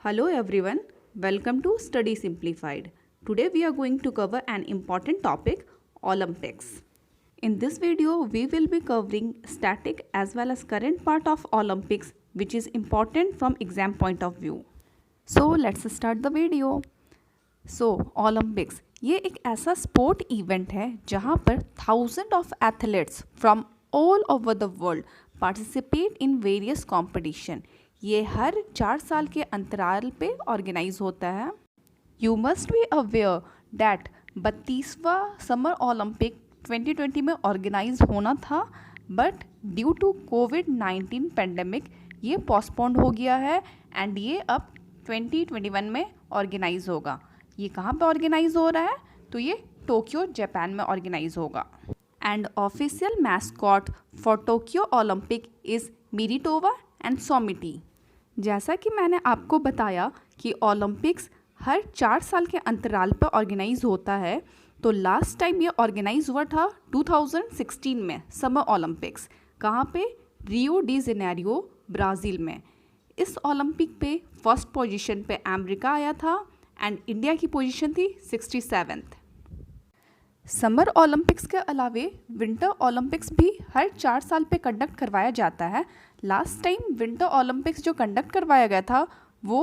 Hello everyone, welcome to Study Simplified. Today we are going to cover an important topic, Olympics. In this video, we will be covering static as well as current part of Olympics which is important from exam point of view. So let's start the video. Olympics ये एक ऐसा sport event है जहाँ पर thousand of athletes from all over the world participate in various competition. ये हर 4 साल के अंतराल पे ऑर्गेनाइज होता है. You must be aware that 32वां समर ओलंपिक 2020 में ऑर्गेनाइज होना था, बट ड्यू टू कोविड-19 पेंडेमिक ये पोस्टपोन्ड हो गया है एंड ये अब 2021 में ऑर्गेनाइज होगा. ये कहाँ पे ऑर्गेनाइज हो रहा है? तो ये टोक्यो जापान में ऑर्गेनाइज होगा. And official mascot for Tokyo Olympic is Miraitowa and Someity. जैसा कि मैंने आपको बताया कि ओलंपिक्स हर 4 साल के अंतराल पर ऑर्गेनाइज होता है, तो लास्ट टाइम ये ऑर्गेनाइज हुआ था 2016 में समर ओलंपिक्स. कहाँ पे? रियो डी जेनेरियो, ब्राज़ील में. इस ओलंपिक पे फर्स्ट पोजीशन पे अमेरिका आया था एंड इंडिया की पोजीशन थी 67th. समर ओलंपिक्स के अलावे विंटर ओलंपिक्स भी हर 4 साल पे कंडक्ट करवाया जाता है. लास्ट टाइम विंटर ओलंपिक्स जो कंडक्ट करवाया गया था वो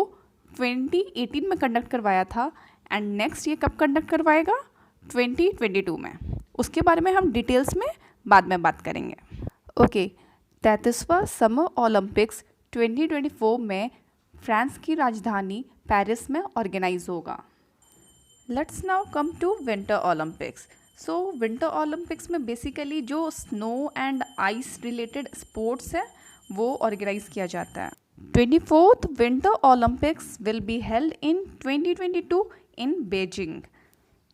2018 में कंडक्ट करवाया था एंड नेक्स्ट ये कब कंडक्ट करवाएगा? 2022 में. उसके बारे में हम डिटेल्स में बाद में बात करेंगे. ओके, 33वां समर ओलंपिक्स 2024 में फ्रांस की राजधानी पेरिस में ऑर्गेनाइज होगा. Let's now come to winter Olympics. So winter Olympics में बेसिकली जो snow and ice related sports हैं वो ऑर्गेनाइज किया जाता है. 24th winter Olympics will be held in 2022 in Beijing.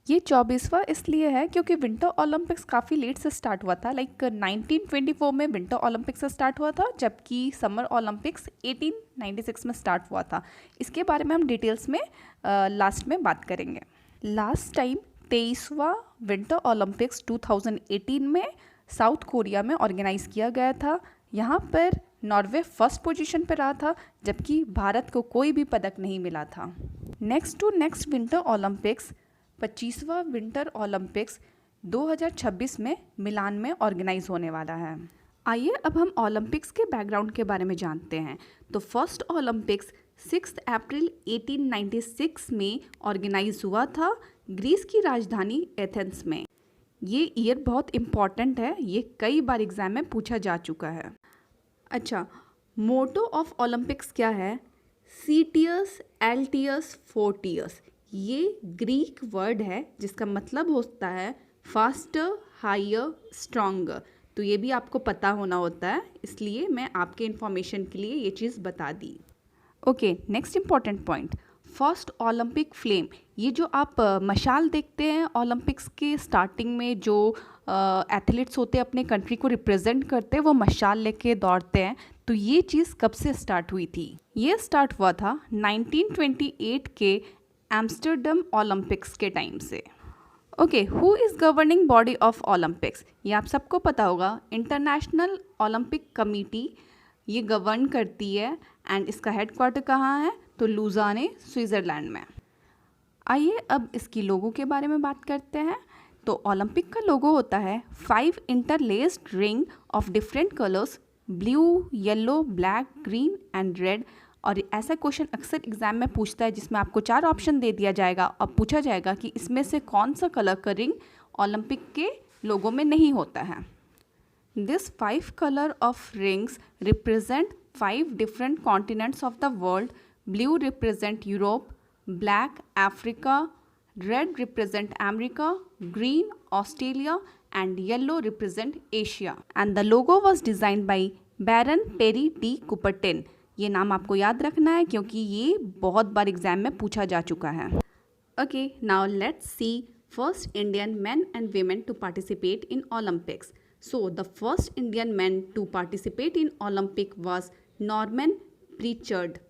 ये 24वां इसलिए है क्योंकि विंटर ओलंपिक्स काफ़ी लेट से स्टार्ट हुआ था. लाइक 1924 में विंटर ओलंपिक्स से स्टार्ट हुआ था, जबकि समर ओलंपिक्स 1896 में स्टार्ट हुआ था. इसके बारे में हम डिटेल्स में लास्ट में बात करेंगे. लास्ट टाइम 23वां विंटर ओलंपिक्स 2018 में साउथ कोरिया में ऑर्गेनाइज किया गया था. यहाँ पर नॉर्वे फर्स्ट पोजीशन पर रहा था, जबकि भारत को कोई भी पदक नहीं मिला था. नेक्स्ट विंटर ओलंपिक्स 25वां विंटर ओलंपिक्स 2026 में मिलान में ऑर्गेनाइज होने वाला है. आइए अब हम ओलंपिक्स के बैकग्राउंड के बारे में जानते हैं. तो फर्स्ट ओलंपिक्स 6 अप्रैल 1896 में ऑर्गेनाइज हुआ था ग्रीस की राजधानी एथेंस में. ये ईयर बहुत इम्पॉर्टेंट है, ये कई बार एग्जाम में पूछा जा चुका है. अच्छा, मोटो ऑफ ओलंपिक्स क्या है? सीटियस एल्टियस फोर्टियस. ये ग्रीक वर्ड है जिसका मतलब होता है फास्टर, हायर, स्ट्रॉन्गर. तो ये भी आपको पता होना होता है, इसलिए मैं आपके इन्फॉर्मेशन के लिए ये चीज़ बता दी. Okay, next important point, first Olympic flame. ये जो आप मशाल देखते हैं ओलंपिक्स के स्टार्टिंग में, जो एथलीट्स होते हैं अपने कंट्री को रिप्रेजेंट करते हैं, वो मशाल लेके दौड़ते हैं. तो ये चीज़ कब से स्टार्ट हुई थी? ये स्टार्ट हुआ था 1928 के एम्स्टर्डम ओलंपिक्स के टाइम से. Okay, who is governing body of Olympics? ये आप सबको पता होगा, इंटरनेशनल ओलंपिक कमेटी ये गवर्न करती है एंड इसका हेडक्वार्टर कहाँ है? तो लुज़ाने, स्विट्ज़रलैंड में. आइए अब इसकी लोगो के बारे में बात करते हैं. तो ओलंपिक का लोगो होता है 5 interlaced ring of different colours, blue, yellow, black, green and red. और ऐसा क्वेश्चन अक्सर एग्जाम में पूछता है जिसमें आपको 4 ऑप्शन दे दिया जाएगा और पूछा जाएगा कि इसमें से कौन सा कलर का रिंग ओलंपिक के लोगो में नहीं होता है. This 5 color of rings represent 5 different continents of the world. Blue represent Europe, black Africa, red represent America, green Australia and yellow represent Asia. And the logo was designed by Baron Perry D. Coubertin. ये नाम आपको याद रखना है क्योंकि ये बहुत बार exam में पूछा जा चुका है. Okay, now let's see first Indian men and women to participate in Olympics. So the first Indian man to participate in Olympic was Norman Pritchard.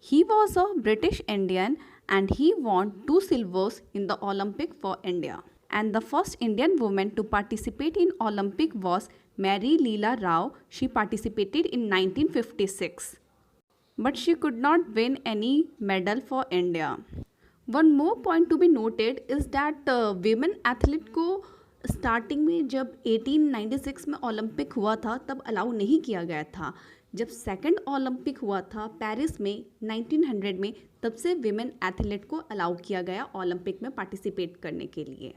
He was a British Indian and he won 2 silvers in the Olympic for India. And the first Indian woman to participate in Olympic was Mary Leela Rao. She participated in 1956. but she could not win any medal for India. One more point to be noted is that women athlete को starting में जब 1896 में Olympic हुआ था तब allow नहीं किया गया था। जब सेकंड ओलंपिक हुआ था पेरिस में 1900 में, तब से विमेन एथलीट को अलाउ किया गया ओलंपिक में पार्टिसिपेट करने के लिए।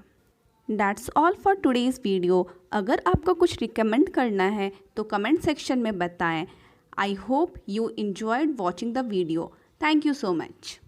That's all for today's video. अगर आपको कुछ रिकमेंड करना है तो कमेंट सेक्शन में बताएं। I hope you enjoyed watching the video. Thank you so much.